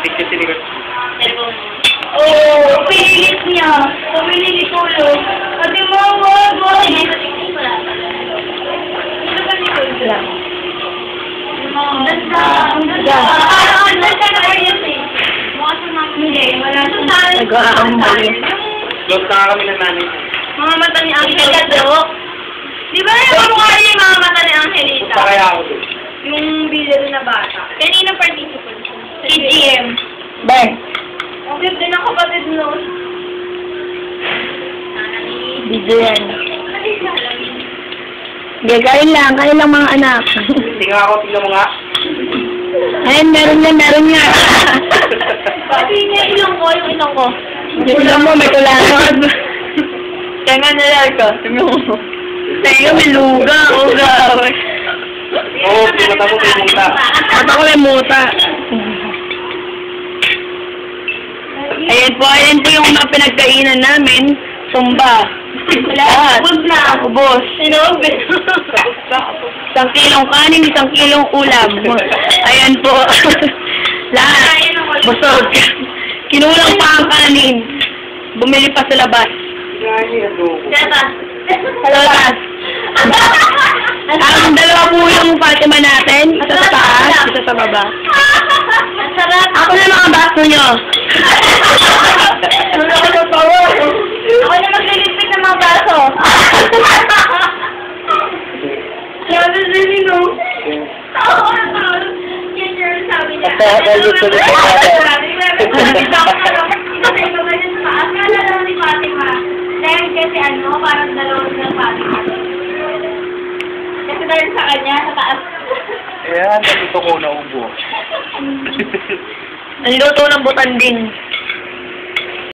Picture sinikot. Oh, pinilit niya. Pumili ni Kulo. Pati mo, wag. Ito ba ni Kulo? Close na kami ng nanay. Mga mata ni Angelita. Di ba yung mukha niya yung mga mata ni Angelita? Punta kaya ako doon. Yung bidero na bata. Kanina participant. KGM. Bye. Ang cute din ang kapatid nun. Video yan. Hindi, kain lang mga anak. Tingnan ako, tingnan mo nga. Ayun, meron nga. Pati niya ilong ko, yung ilong ko. Tingnan mo, may kulangan. Kaya nga nalang ko. Tingnan mo. Tayo, may luga. Oh, gawin. Oo, pinata mo may muta. Mata ko may muta. Ayan po yung mga pinagkainan namin. Sumba. Lahat. Ubus na. Ubus. Sinubis. 1 kilong kanin, 1 kilong ulam. Ayan po. Lahat. Busog. Kinulang pa ang kanin. Bumili pa sa labas. Data. Sa labas. Ang dalawa po yung Fatima natin. Isa sa taas, isa sa baba. Ang sarap. Ako na mga baso nyo. Ako na magliligpit ng mga baso. Grabe din no? Oo, yan yung sabi niya. Akala lang ni Fatima. Dahil kasi parang dalawang ng Fatima. Kasi dahil sa kanya, sa taas. Ayan, dito ko naubo. Ang luto ng butanding.